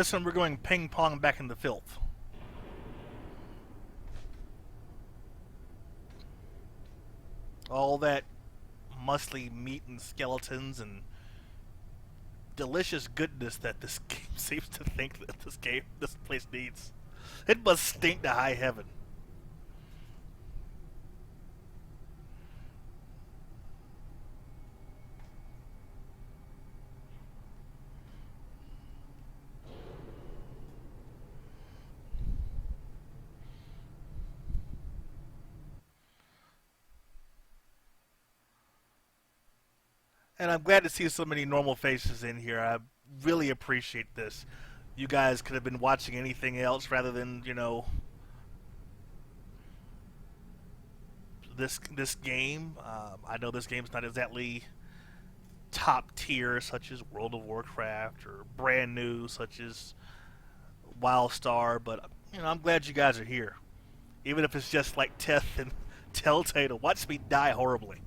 This one we're going ping pong back in the filth. All that muscly meat and skeletons and delicious goodness that this game seems to think that this place needs. It must stink to high heaven. And I'm glad to see so many normal faces in here. I really appreciate this. You guys could have been watching anything else rather than, this game. I know this game's not exactly top tier, such as World of Warcraft, or brand new, such as WildStar, but I'm glad you guys are here. Even if it's just like Teth and Telltale to watch me die horribly.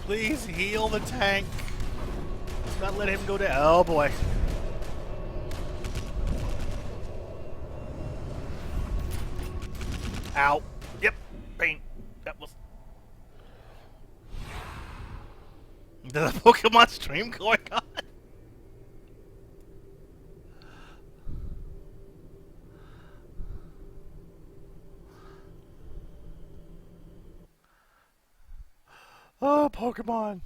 Please heal the tank. Not let him go down. Oh boy. Ow. Yep. Bane. That was. There's a Pokemon stream going on. Oh, Pokemon.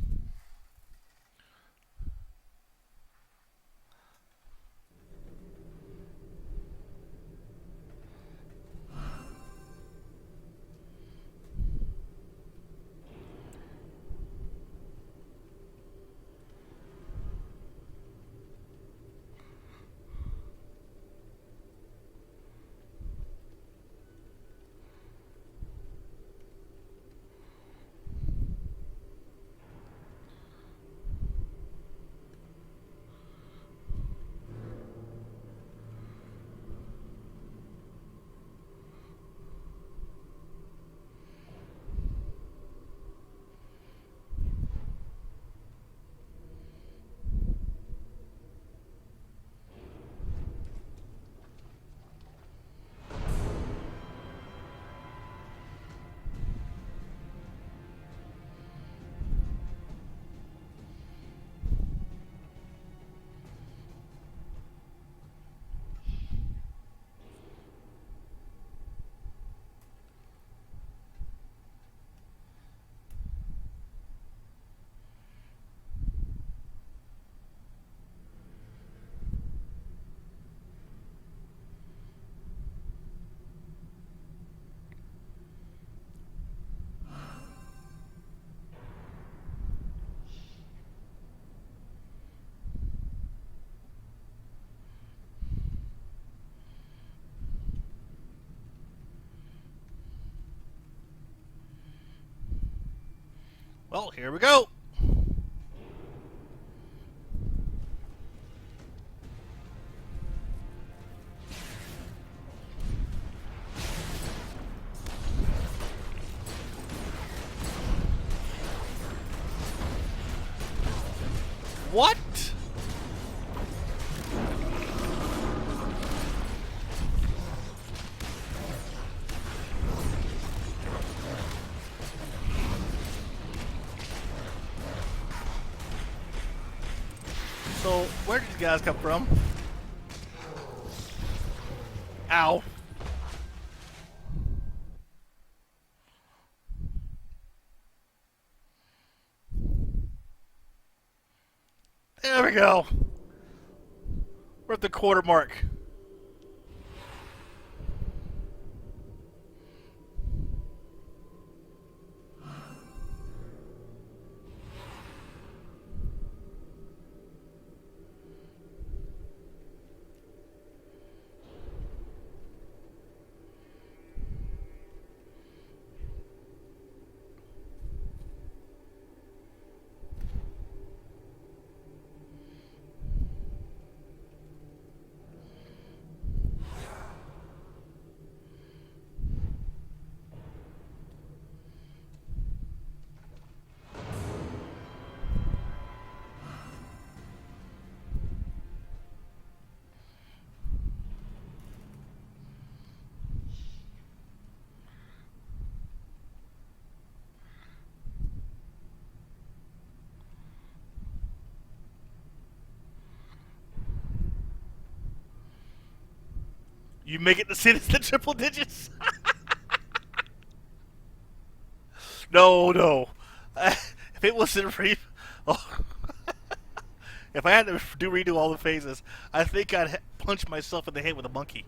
Well, here we go. What? So, where did these guys come from? Ow. There we go. We're at the quarter mark. You make it to see this in triple digits? No, no. If it was in oh, if I had to redo all the phases, I think I'd punch myself in the head with a monkey.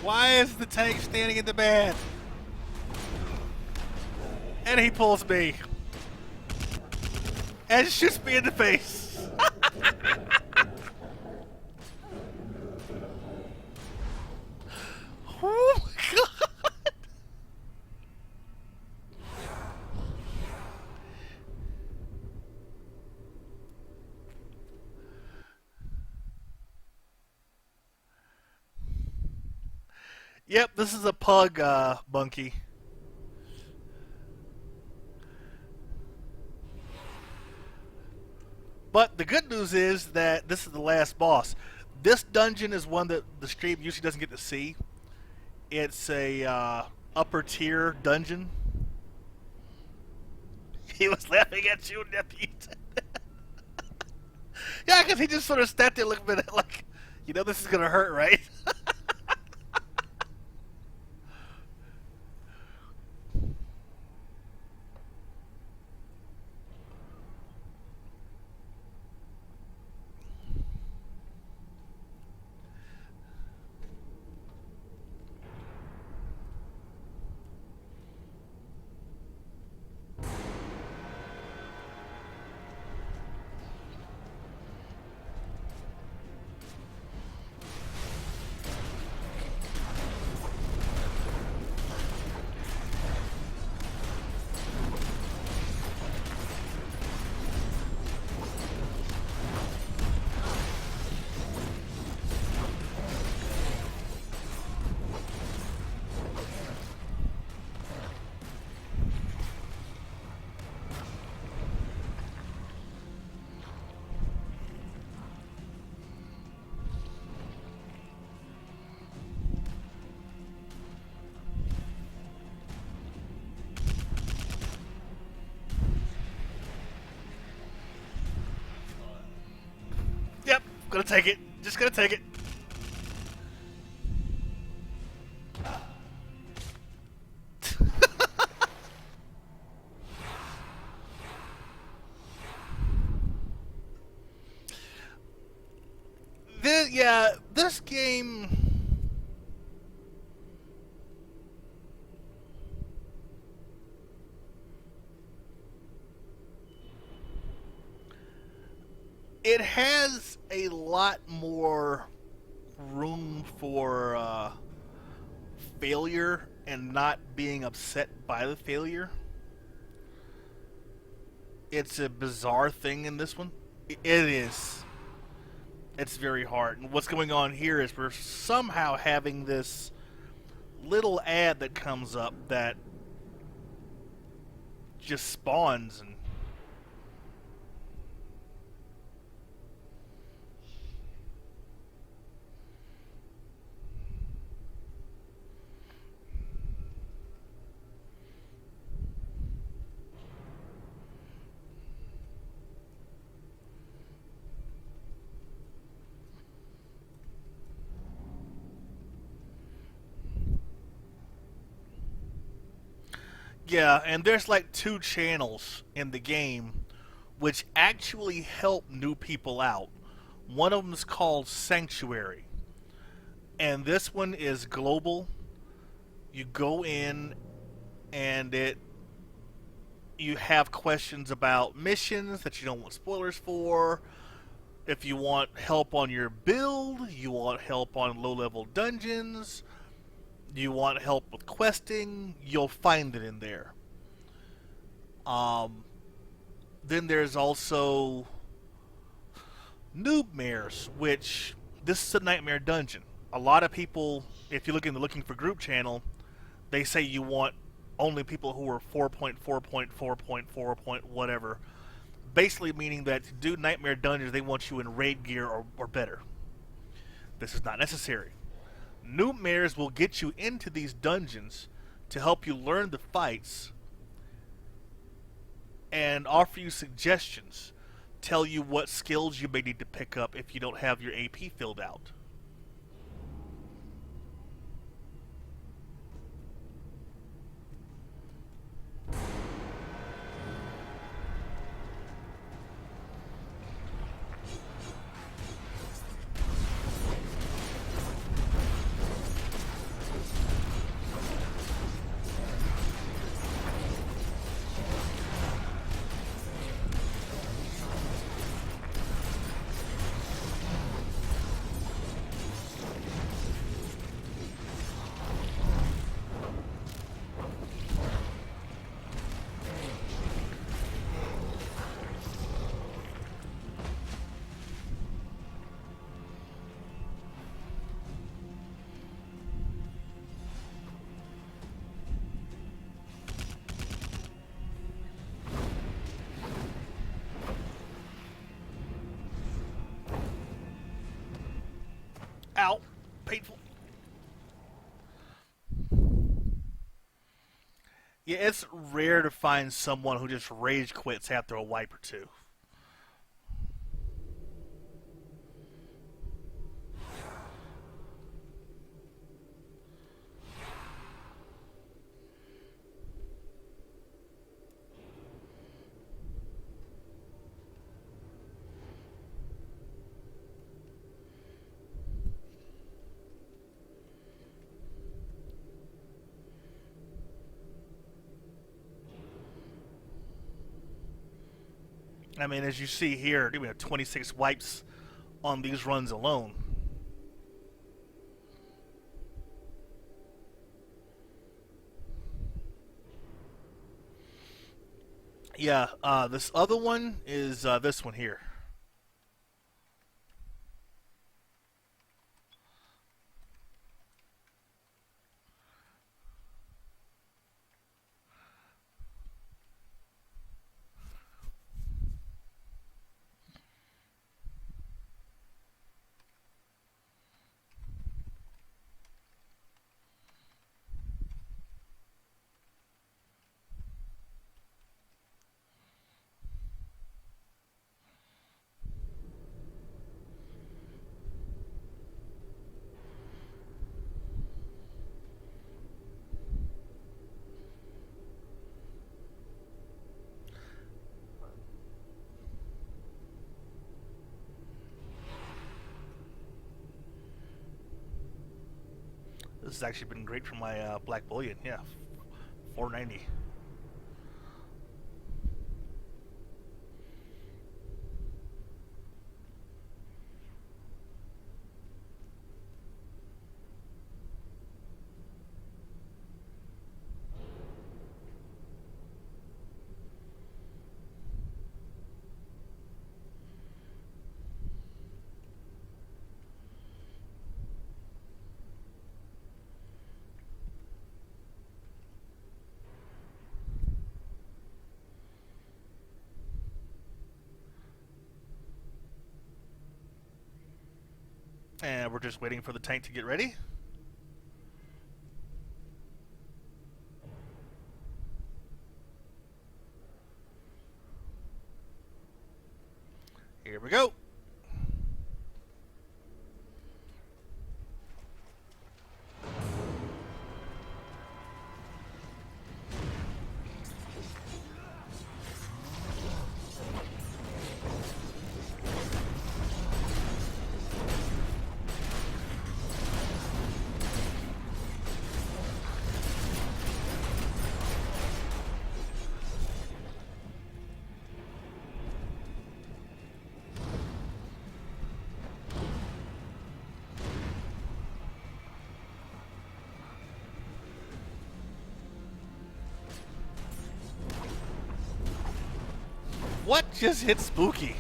Why is the tank standing in the bed? And he pulls me. And shoots me in the face. Oh my god. Yep, this is a pug, monkey. But the good news is that this is the last boss. This dungeon is one that the stream usually doesn't get to see. It's a upper tier dungeon. He was laughing at you, nephew. Yeah, because he just sort of sat there looking at it like, you know, this is gonna hurt, right? Gonna take it. Just gonna take it. This game. It has a lot more room for failure and not being upset by the failure. It's a bizarre thing in this one. It is. It's very hard. And what's going on here is we're somehow having this little ad that comes up that just spawns and yeah, and there's like two channels in the game which actually help new people out. One of them is called Sanctuary, and this one is global. You go in and it you have questions about missions that you don't want spoilers for. If you want help on your build, you want help on low level dungeons, you want help with questing, you'll find it in there. Um, then there's also Noob Mares, which this is a nightmare dungeon. A lot of people, if you look in the looking for group channel, they say you want only people who are 4.4.4.4 point whatever. Basically meaning that to do nightmare dungeons, they want you in raid gear or better. This is not necessary. Noob Mares will get you into these dungeons to help you learn the fights and offer you suggestions, tell you what skills you may need to pick up if you don't have your AP filled out. Ow! Painful. Yeah, it's rare to find someone who just rage quits after a wipe or two. I mean, as you see here, we have 26 wipes on these runs alone. Yeah, this other one is this one here. This has actually been great for my black bullion. Yeah, 490. And we're just waiting for the tank to get ready. Here we go. What just hit Spooky?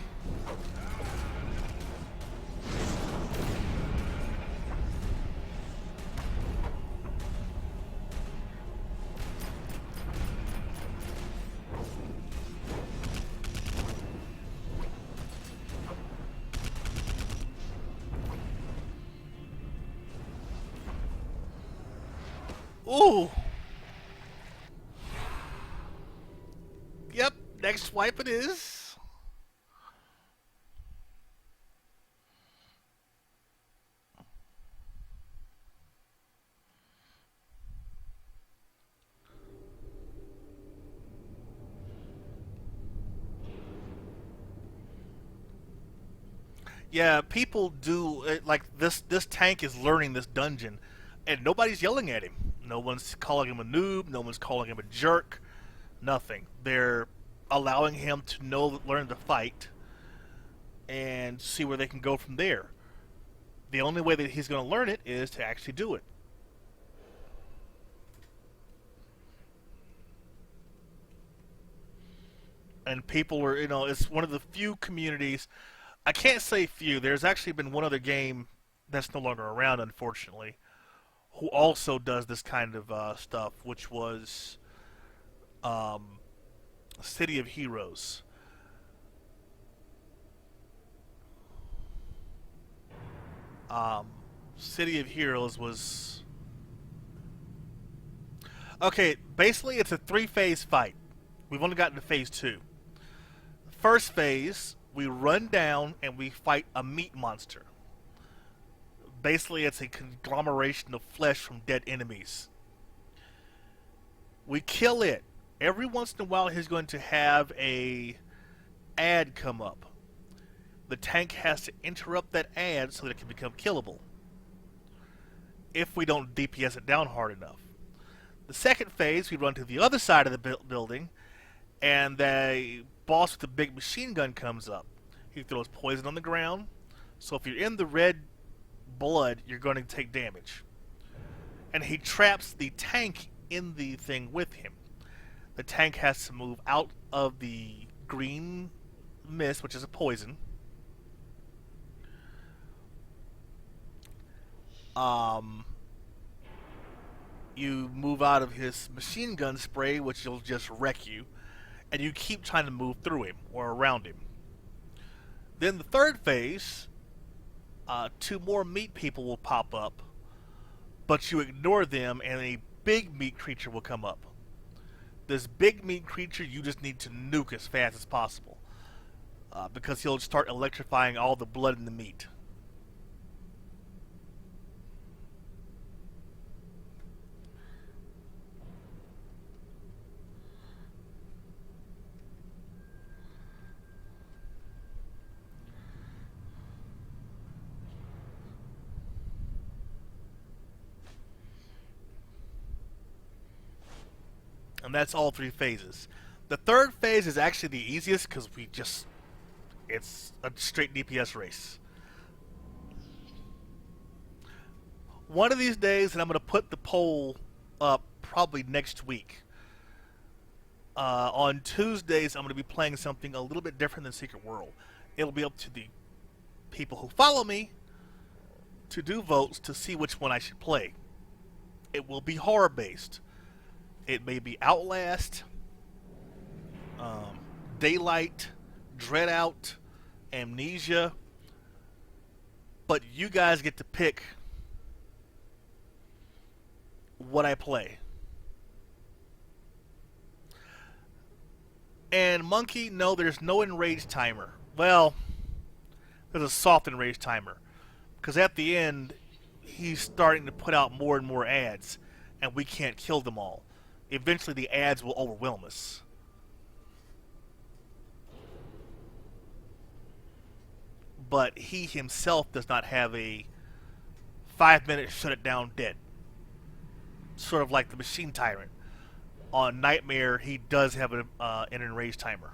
Ooh. Yep, next swipe it is. Yeah, people do like this. This tank is learning this dungeon, and nobody's yelling at him. No one's calling him a noob. No one's calling him a jerk. Nothing. They're allowing him to learn to fight, and see where they can go from there. The only way that he's going to learn it is to actually do it. And people are, it's one of the few communities. I can't say few. There's actually been one other game that's no longer around, unfortunately, who also does this kind of stuff, which was um, City of Heroes. Um, City of Heroes was okay. Basically, it's a three-phase fight. We've only gotten to phase two. First phase, we run down and we fight a meat monster. Basically, it's a conglomeration of flesh from dead enemies. We kill it. Every once in a while, he's going to have a ad come up. The tank has to interrupt that ad so that it can become killable. If we don't DPS it down hard enough. The second phase, we run to the other side of the building, and the boss with the big machine gun comes up. He throws poison on the ground, so if you're in the red blood, you're going to take damage. And he traps the tank in the thing with him. The tank has to move out of the green mist, which is a poison. You move out of his machine gun spray, which will just wreck you, and you keep trying to move through him or around him. Then the third phase, two more meat people will pop up, but you ignore them, and a big meat creature will come up. This big meat creature you just need to nuke as fast as possible, because he'll start electrifying all the blood in the meat. and that's all 3 phases. The third phase is actually the easiest because it's a straight DPS race. One of these days, and I'm going to put the poll up probably next week. On Tuesdays, I'm going to be playing something a little bit different than Secret World. It'll be up to the people who follow me to do votes to see which one I should play. It will be horror based. It may be Outlast, Daylight, Dread Out, Amnesia, but you guys get to pick what I play. And Monkey, no, there's no enrage timer. Well, there's a soft enrage timer. Because at the end, he's starting to put out more and more ads, and we can't kill them all. Eventually, the ads will overwhelm us. But he himself does not have a 5-minute shut it down dead. Sort of like the Machine Tyrant. On Nightmare, he does have an enrage timer.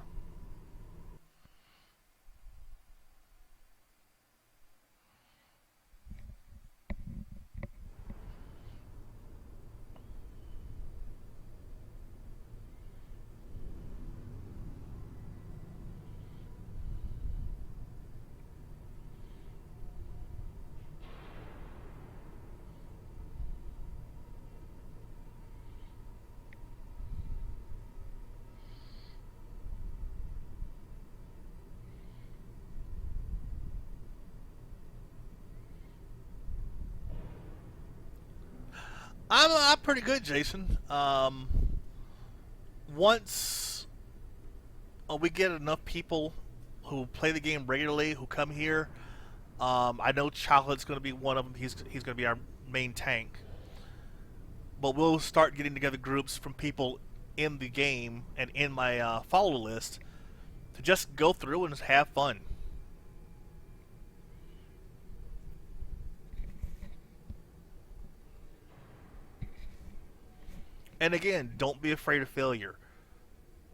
I'm pretty good, Jason. Once we get enough people who play the game regularly, who come here, I know Chocolate's going to be one of them. He's going to be our main tank. But we'll start getting together groups from people in the game and in my follow list to just go through and just have fun. And again, don't be afraid of failure.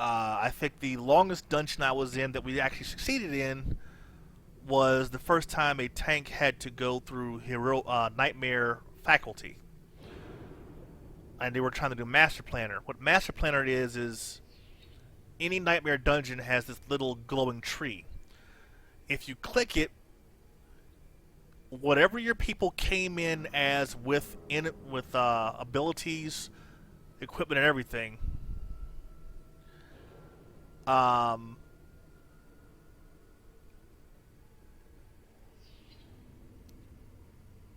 I think the longest dungeon I was in that we actually succeeded in was the first time a tank had to go through Nightmare Faculty. And they were trying to do Master Planner. What Master Planner is any Nightmare dungeon has this little glowing tree. If you click it, whatever your people came in as with abilities, equipment, and everything,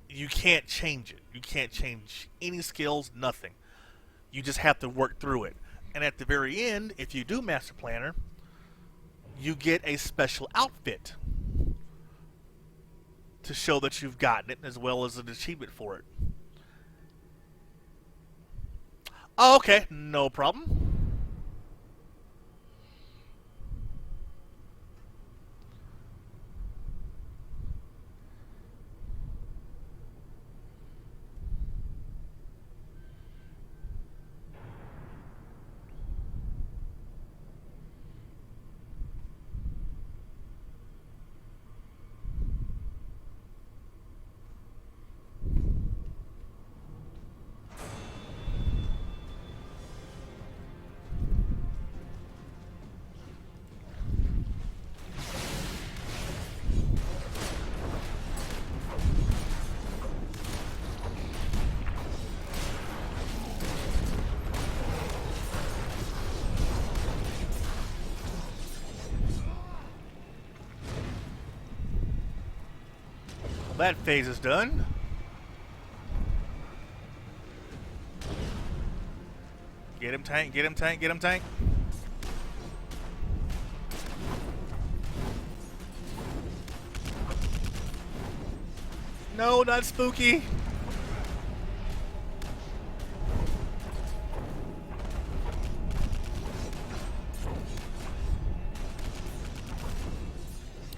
you can't change it. You can't change any skills, nothing. You just have to work through it. And at the very end, if you do Master Planner, you get a special outfit to show that you've gotten it, as well as an achievement for it. Oh, okay, no problem. That phase is done. Get him, tank, get him, tank, get him, tank. No, not spooky.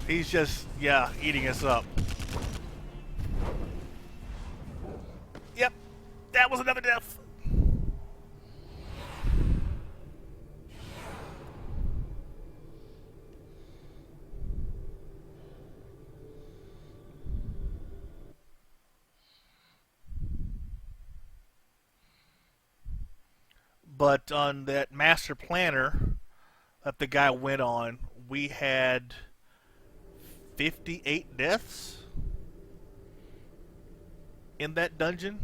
He's just, yeah, eating us up. Yep, that was another death. But on that master planner that the guy went on, we had 58 deaths in that dungeon.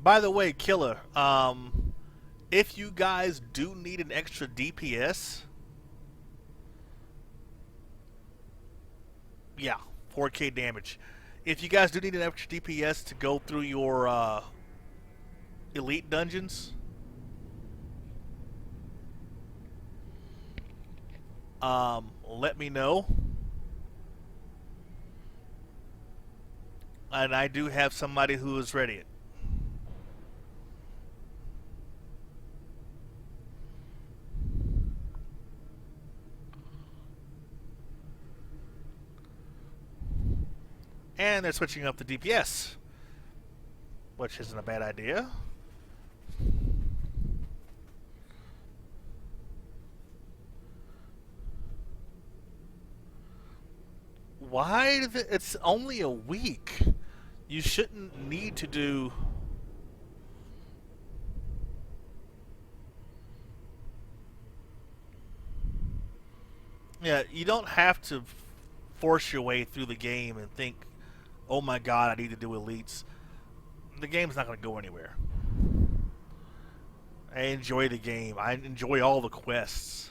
By the way, Killer, if you guys do need an extra DPS, yeah, 4K damage. If you guys do need an extra DPS to go through your elite dungeons, let me know. And I do have somebody who is ready. And they're switching up the DPS, which isn't a bad idea. Why? It's only a week. You shouldn't need to do... Yeah, you don't have to force your way through the game and think, oh my god, I need to do elites. The game's not going to go anywhere. I enjoy the game. I enjoy all the quests.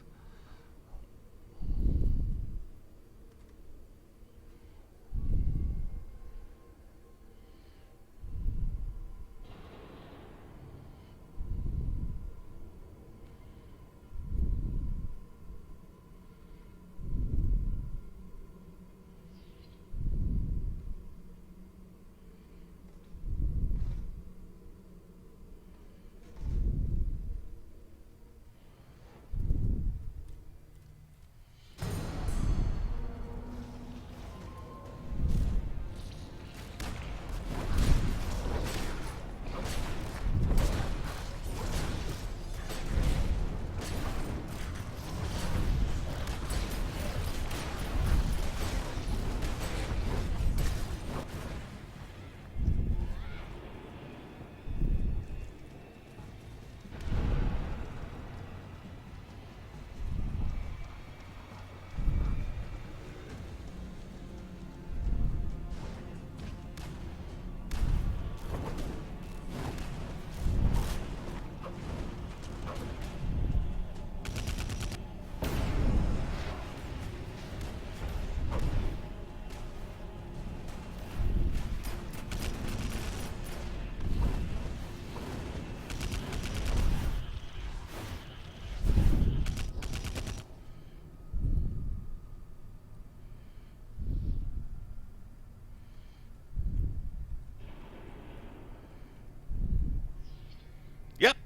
Yep.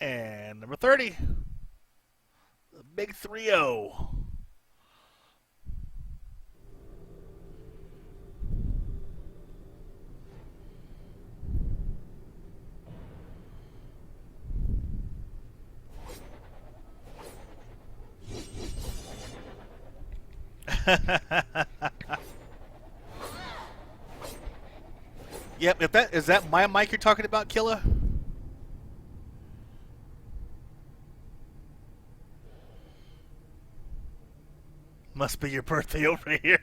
And number 30. The big 3-0. Yep, if that is that my mic you're talking about, Killer? Must be your birthday over here.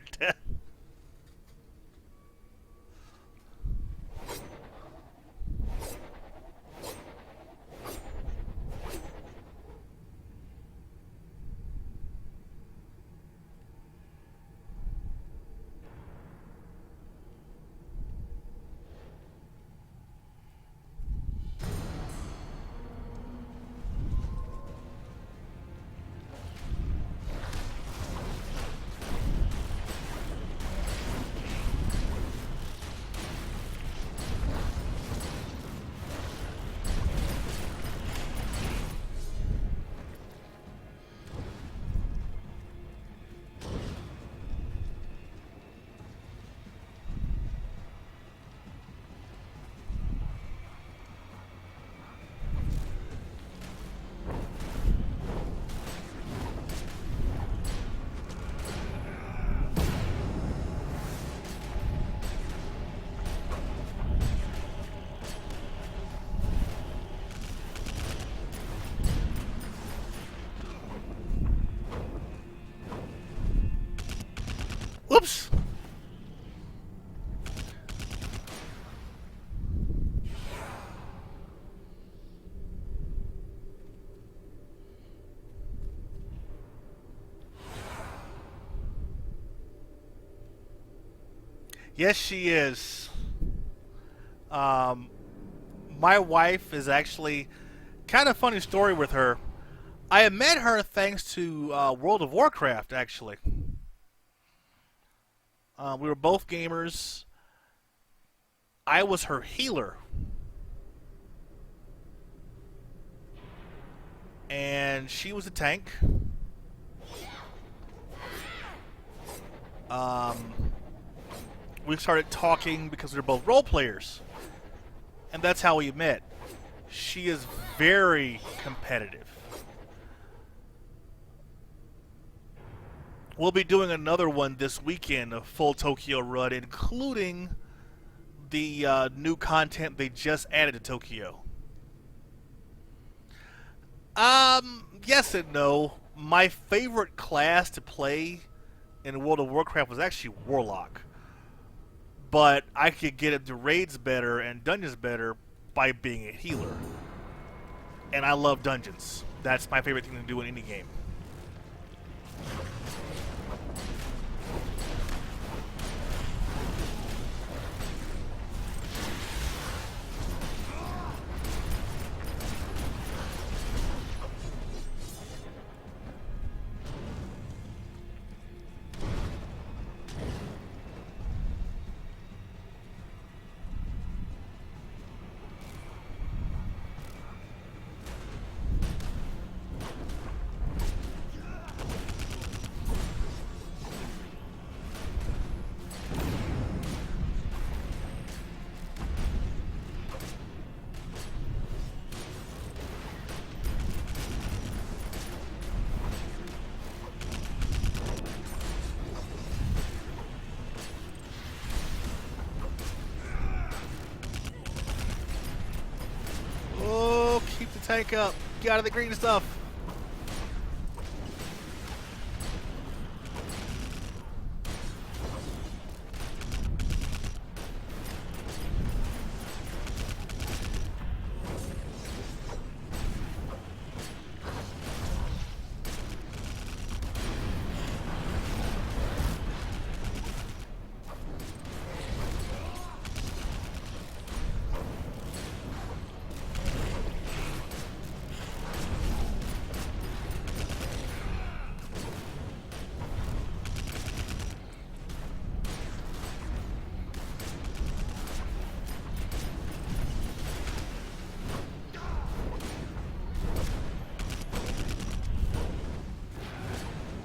Yes, she is. Um, my wife is actually kind of funny story with her. I had met her thanks to World of Warcraft. Actually, we were both gamers. I was her healer, and she was a tank. Um, we started talking because we were both role players, and that's how we met. She is very competitive. We'll be doing another one this weekend, a full Tokyo run, including the new content they just added to Tokyo. Yes and no. My favorite class to play in World of Warcraft was actually Warlock, but I could get into raids better and dungeons better by being a healer. And I love dungeons. That's my favorite thing to do in any game. Oh, keep the tank up. Get out of the green stuff.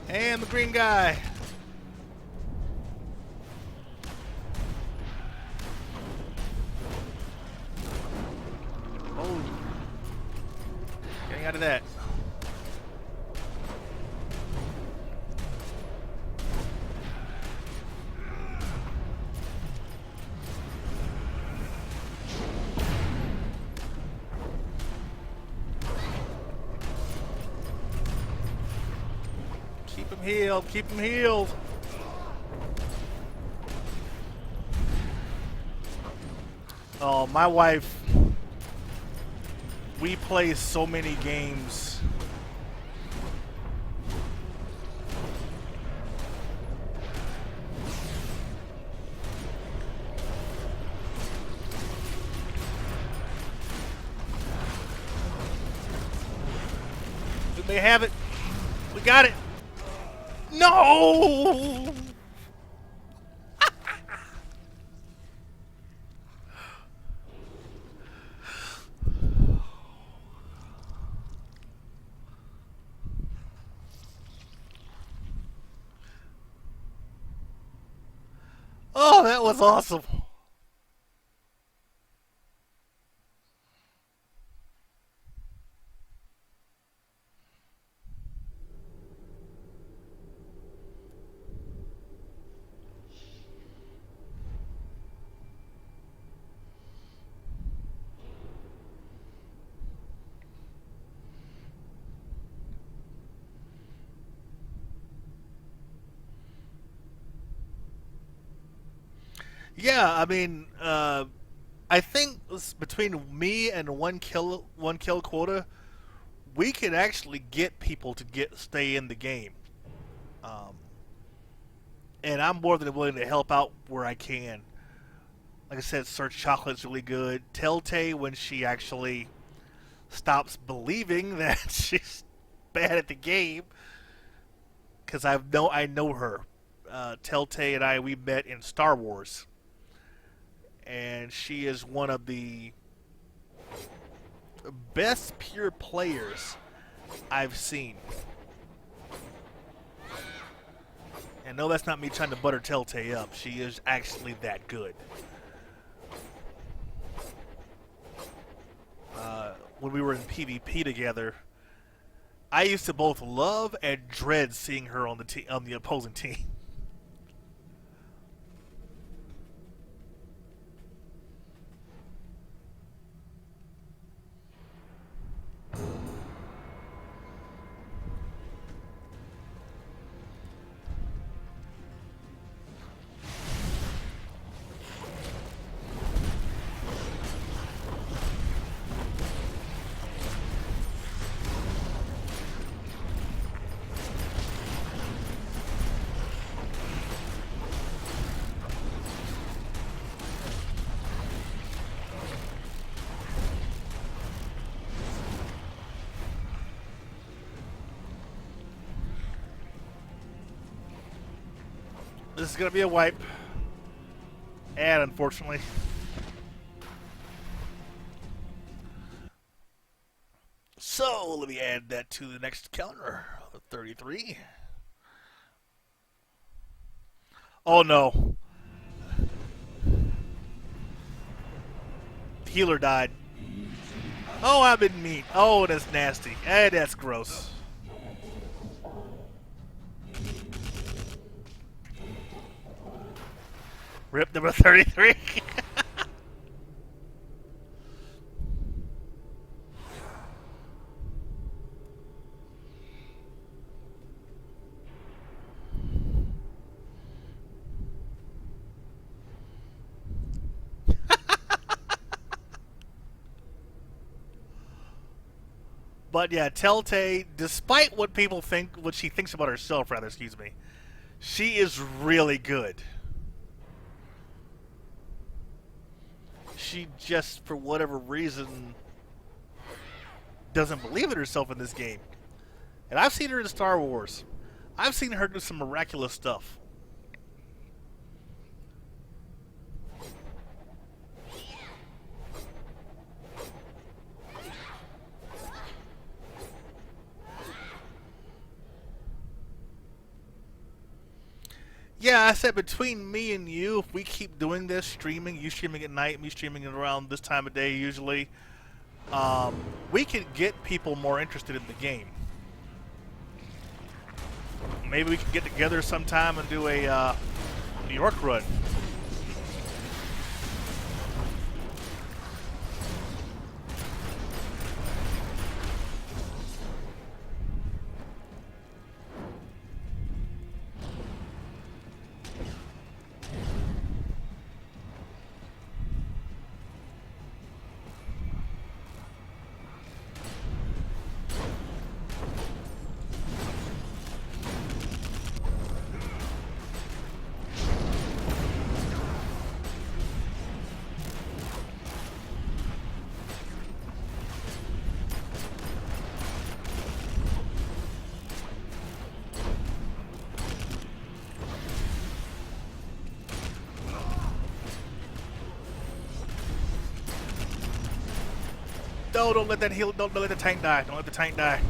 And the green guy. Oh. Getting out of that. Keep him healed. Keep him healed. Oh, my wife. We play so many games. Do they have it? We got it. No! Oh, that was awesome. Yeah, I mean, I think between me and one kill quota, we can actually get people to get stay in the game. Um, and I'm more than willing to help out where I can. Like I said, Search Chocolate's really good. Telltale, when she actually stops believing that she's bad at the game, because I know her. Telltale and we met in Star Wars, and she is one of the best pure players I've seen. And no, that's not me trying to butter Telltale up. She is actually that good. When we were in PvP together, I used to both love and dread seeing her on the opposing team. This is going to be a wipe. And unfortunately. So, let me add that to the next counter. 33. Oh no. The healer died. Oh, I've been mean. Oh, that's nasty. Hey, that's gross. Rip number 33. But yeah, Telltale, despite what people think, what she thinks about herself, rather, excuse me, she is really good. She just, for whatever reason, doesn't believe in herself in this game. And I've seen her in Star Wars. I've seen her do some miraculous stuff. Yeah, I said between me and you, if we keep doing this, streaming, you streaming at night, me streaming around this time of day usually, we could get people more interested in the game. Maybe we could get together sometime and do a New York run. No, don't let that heal. Don't let the tank die. Don't let the tank die.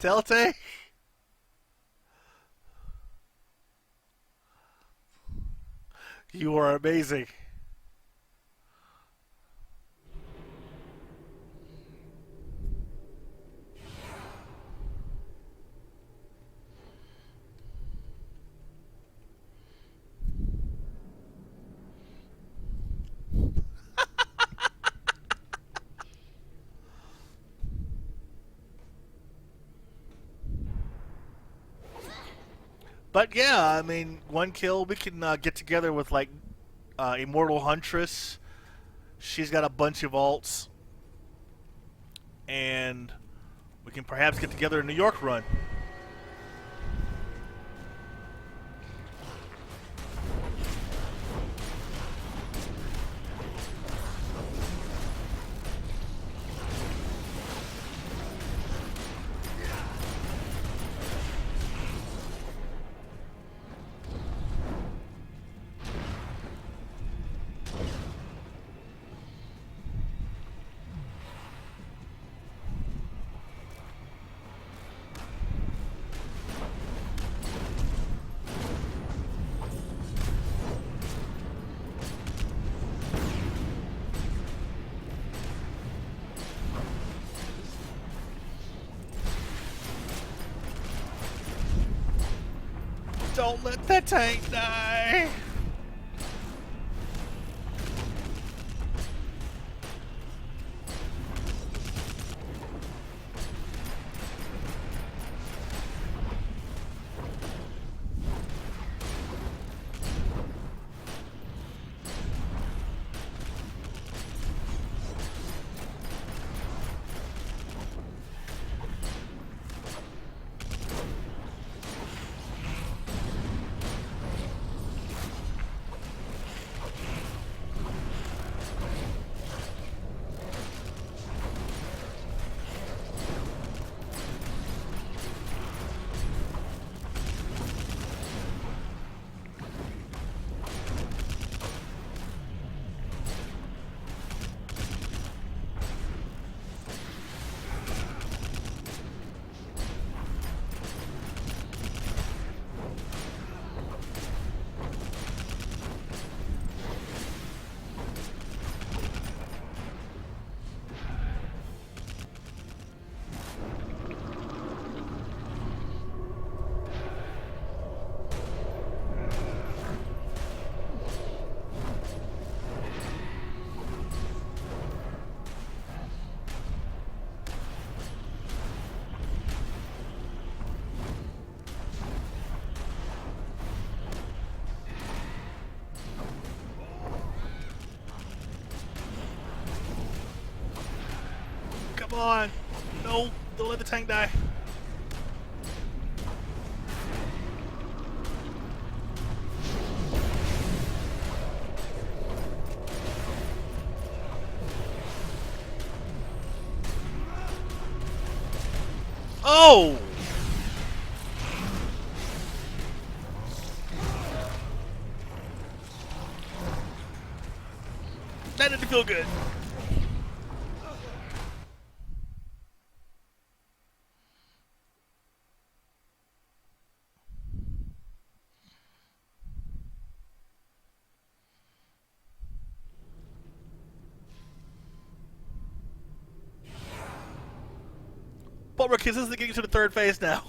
Telltale, you are amazing. But yeah, I mean, one kill. We can get together with like Immortal Huntress. She's got a bunch of alts, and we can perhaps get together a New York run. Don't let that tank die. Come on. No, don't let the tank die. Oh! That didn't feel good. But we're consistently getting to the third phase now.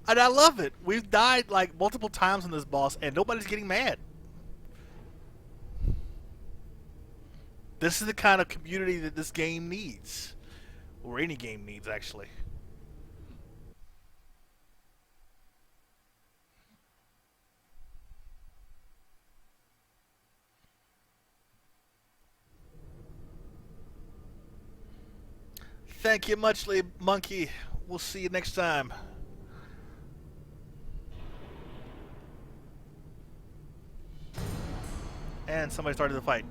And I love it. We've died like multiple times on this boss, and nobody's getting mad. This is the kind of community that this game needs, or any game needs, actually. Thank you muchly, Monkey. We'll see you next time. And somebody started the fight.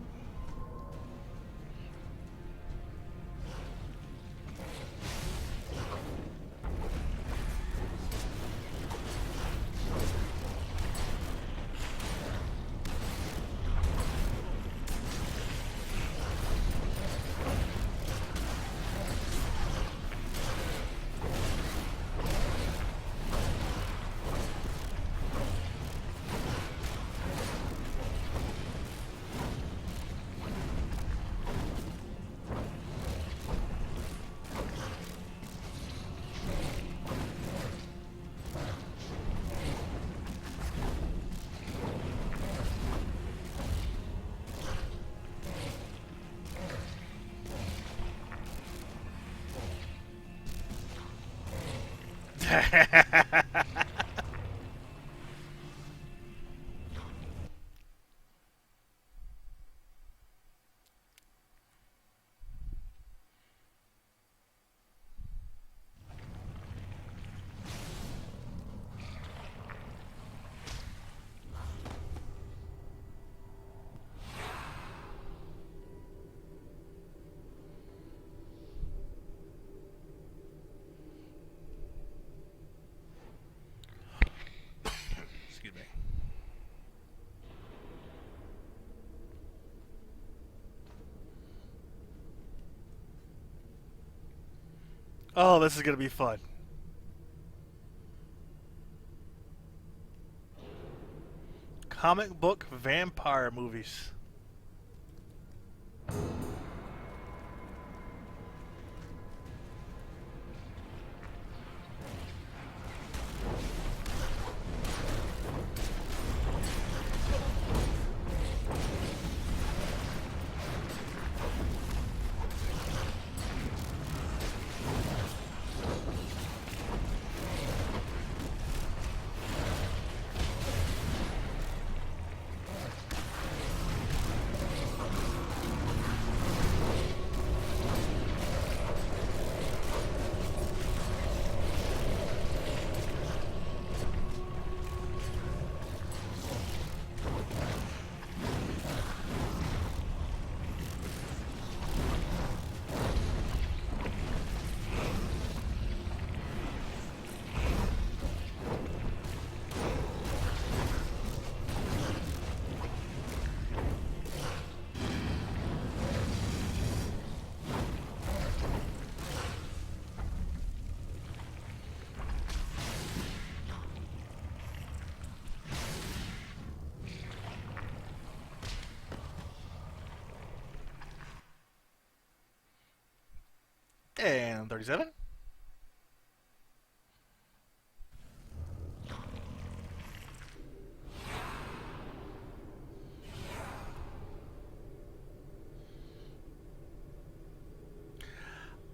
Excuse me. Oh, this is gonna be fun. Comic book vampire movies. And 37.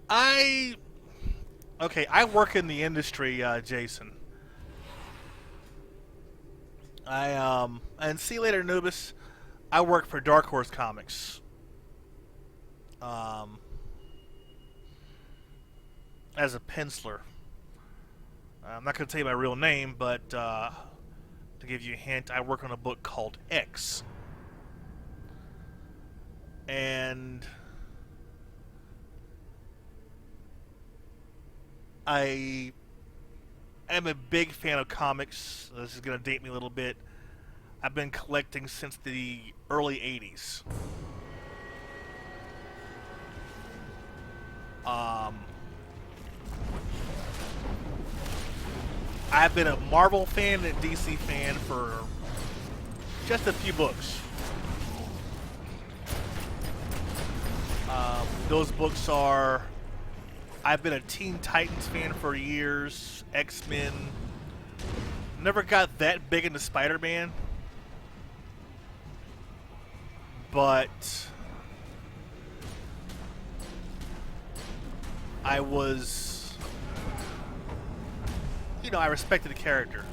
I okay. I work in the industry, Jason. And see you later, Anubis. I work for Dark Horse Comics. Um, as a penciler. I'm not going to tell you my real name, but to give you a hint, I work on a book called X. And I am a big fan of comics. This is going to date me a little bit. I've been collecting since the early 80s. I've been a Marvel fan and a DC fan for just a few books. Those books are... I've been a Teen Titans fan for years, X-Men. Never got that big into Spider-Man. But I was... You know, I respected the character.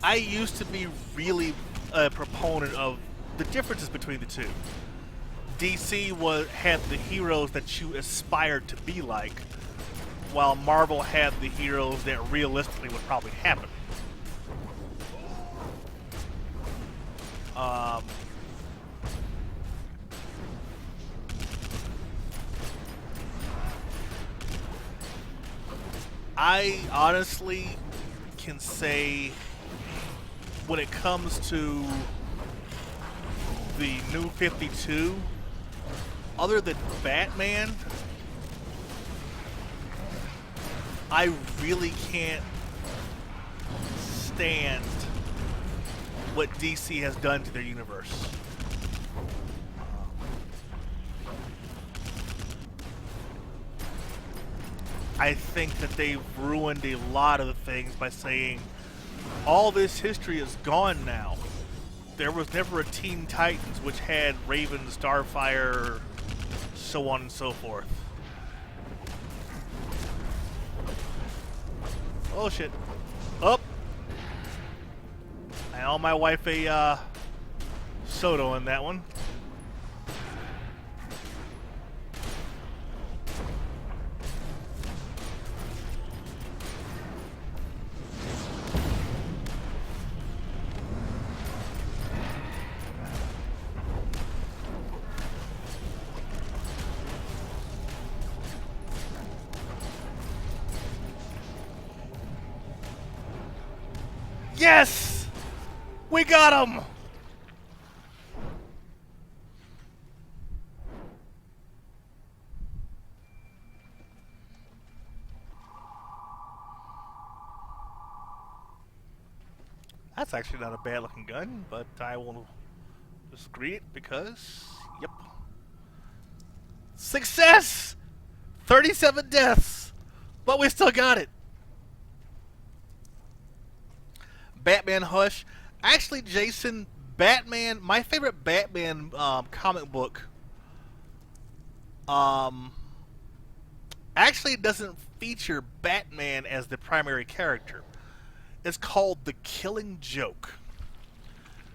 I used to be really a proponent of the differences between the two. DC had the heroes that you aspired to be like, while Marvel had the heroes that realistically would probably happen. Um, I honestly can say when it comes to the new 52, other than Batman, I really can't stand what DC has done to their universe. I think that they've ruined a lot of the things by saying all this history is gone now. There was never a Teen Titans which had Raven, Starfire, so on and so forth. Oh shit. Up. I owe my wife a soda on that one. Yes! We got him! That's actually not a bad looking gun, but I will disagree it because, yep. Success! 37 deaths! But we still got it. Batman Hush. Actually, Jason, Batman, my favorite Batman comic book actually doesn't feature Batman as the primary character. It's called The Killing Joke.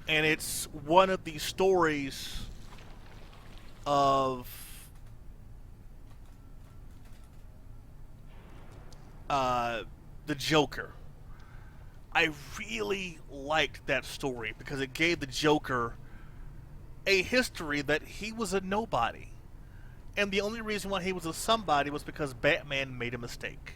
And it's one of the stories of the Joker. I really liked that story because it gave the Joker a history that he was a nobody. And the only reason why he was a somebody was because Batman made a mistake.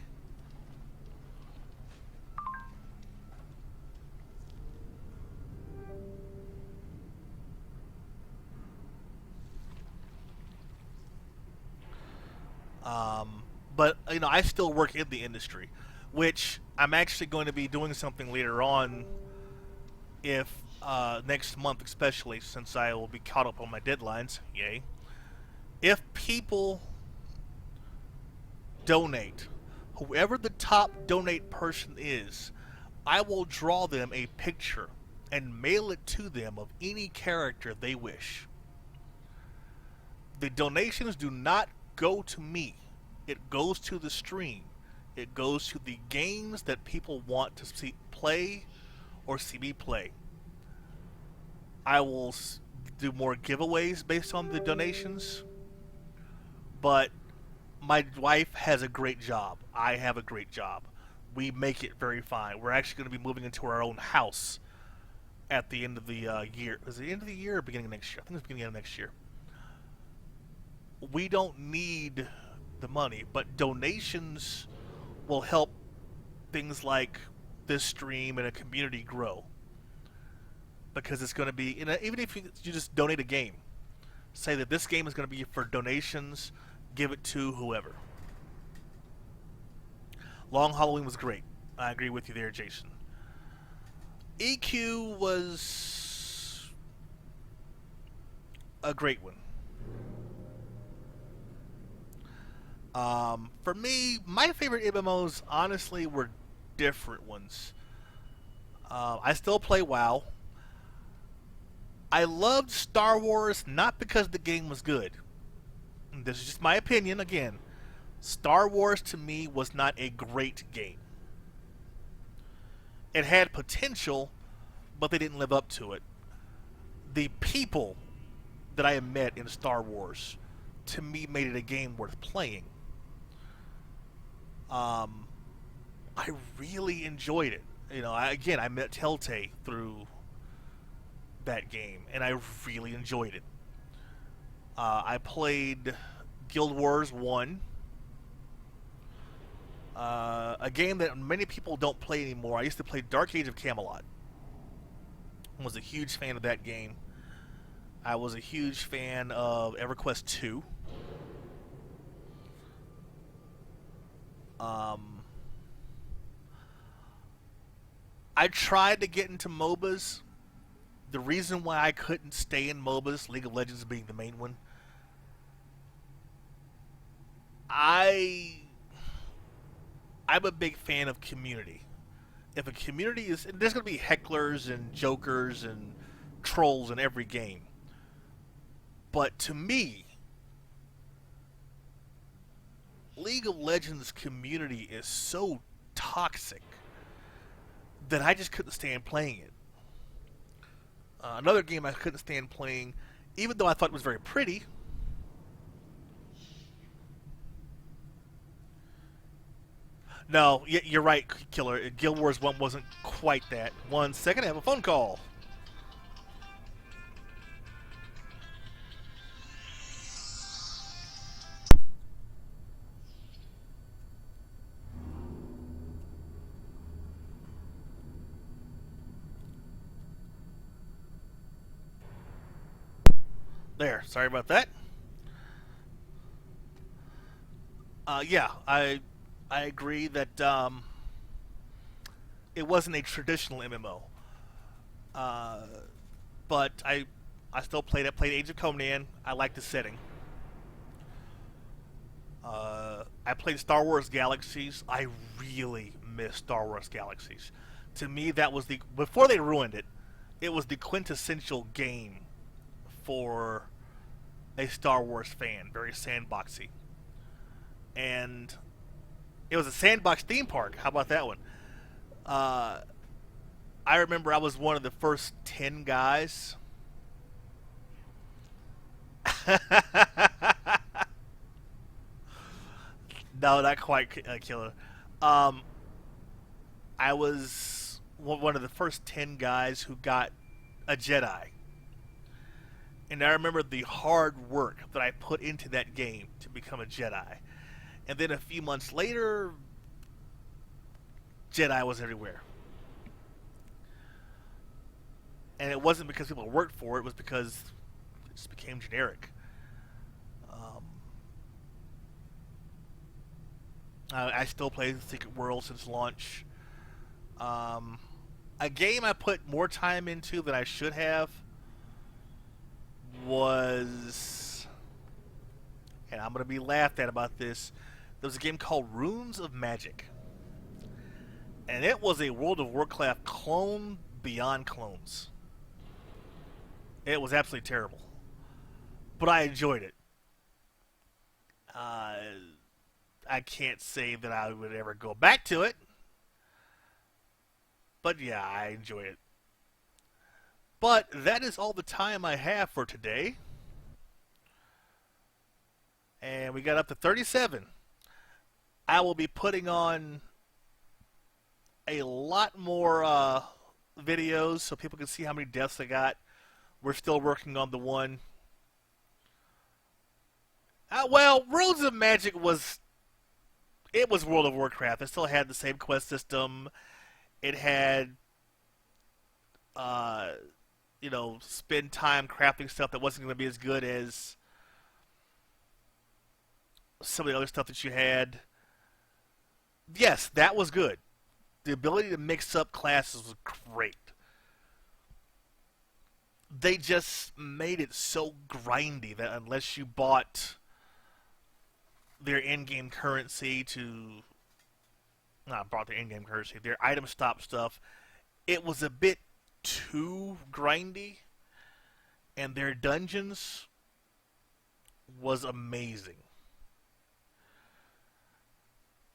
But, you know, I still work in the industry, which I'm actually going to be doing something later on if next month especially, since I will be caught up on my deadlines. Yay. If people donate, whoever the top donate person is, I will draw them a picture and mail it to them of any character they wish. The donations do not go to me. It goes to the stream. It goes to the games that people want to see play or see me play. I will do more giveaways based on the donations, but my wife has a great job. I have a great job. We make it very fine. We're actually going to be moving into our own house at the end of the year. Is it the end of the year or beginning of next year? I think it's beginning of next year. We don't need the money, but donations will help things like this stream and a community grow. Because it's going to be, even if you just donate a game, say that this game is going to be for donations, give it to whoever. Long Halloween was great. I agree with you there, Jason. EQ was a great one. For me, my favorite MMOs, honestly, were different ones. I still play WoW. I loved Star Wars not because the game was good. This is just my opinion, again. Star Wars, to me, was not a great game. It had potential, but they didn't live up to it. The people that I have met in Star Wars, to me, made it a game worth playing. Um, I really enjoyed it. Again, I met Telltale through that game, and I really enjoyed it. I played Guild Wars 1, a game that many people don't play anymore. I used to play Dark Age of Camelot. I was a huge fan of that game. I was a huge fan of EverQuest 2. Um, I tried to get into MOBAs. The reason why I couldn't stay in MOBAs, League of Legends being the main one, I I'm a big fan of community. If a community is, there's going to be hecklers and jokers and trolls in every game. But to me, League of Legends community is so toxic that I just couldn't stand playing it. Another game I couldn't stand playing, even though I thought it was very pretty. No, you're right, Killer. Guild Wars 1 wasn't quite that. 1 second, I have a phone call. There, sorry about that. Yeah, I agree that it wasn't a traditional MMO. Uh, but I still played it. Played Age of Conan. I like the setting. I played Star Wars Galaxies. I really miss Star Wars Galaxies. To me, that was the before they ruined it. It was the quintessential game for a Star Wars fan. Very sandboxy, and it was a sandbox theme park. How about that one? Uh, I remember I was one of the first 10 guys. No, not quite killer. Um, I was one of the first 10 guys who got a Jedi. And I remember the hard work that I put into that game to become a Jedi. And then a few months later, Jedi was everywhere. And it wasn't because people worked for it, it was because it just became generic. Um, I still play the Secret World since launch. Um, a game I put more time into than I should have was, and I'm going to be laughed at about this, there was a game called Runes of Magic. And it was a World of Warcraft clone beyond clones. It was absolutely terrible. But I enjoyed it. Uh, I can't say that I would ever go back to it. But yeah, I enjoy it. But that is all the time I have for today. And we got up to 37. I will be putting on a lot more videos so people can see how many deaths I got. We're still working on the one. Well, Rules of Magic was, it was World of Warcraft. It still had the same quest system. It had, uh, spend time crafting stuff that wasn't going to be as good as some of the other stuff that you had. Yes, that was good. The ability to mix up classes was great. They just made it so grindy that unless you bought their in-game currency to, not bought their in-game currency, their item stop stuff, it was a bit too grindy. And their dungeons was amazing.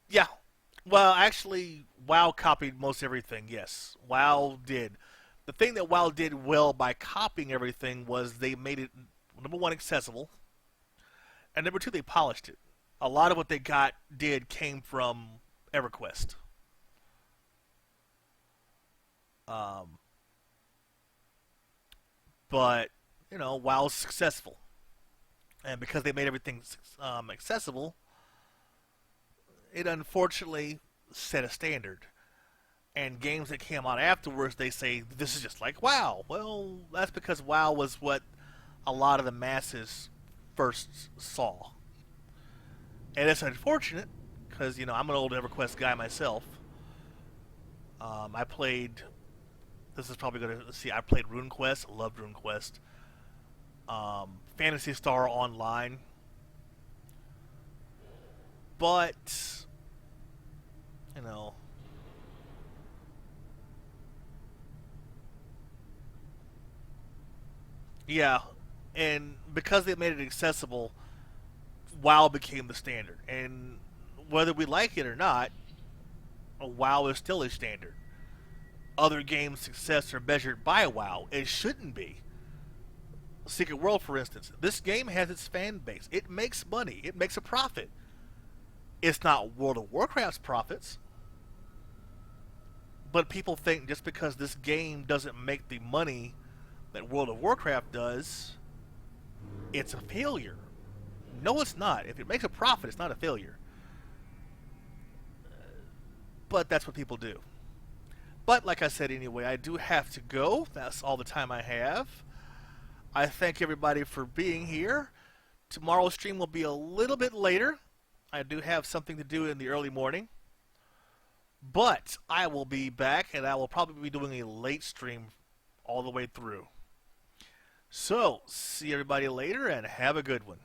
Yeah. Well, actually, WoW copied most everything, yes. WoW did. The thing that WoW did well by copying everything was they made it, number one, accessible, and number two, they polished it. A lot of what they did came from EverQuest. Um, but WoW's successful, and because they made everything accessible, it unfortunately set a standard. And games that came out afterwards, they say this is just like WoW. Well, that's because WoW was what a lot of the masses first saw, and it's unfortunate because I'm an old EverQuest guy myself. I played. This is probably going to see. I played RuneQuest. Loved RuneQuest. Fantasy Star Online, but you know, yeah, and because they made it accessible, WoW became the standard. And whether we like it or not, WoW is still a standard. Other games' success are measured by WoW. It shouldn't be. Secret World, for instance, this game has its fan base. It makes money. It makes a profit. It's not World of Warcraft's profits, but people think just because this game doesn't make the money that World of Warcraft does, it's a failure. No, it's not. If it makes a profit, it's not a failure. But that's what people do. But like I said anyway, I do have to go. That's all the time I have. I thank everybody for being here. Tomorrow's stream will be a little bit later. I do have something to do in the early morning. But I will be back, and I will probably be doing a late stream all the way through. So, see everybody later, and have a good one.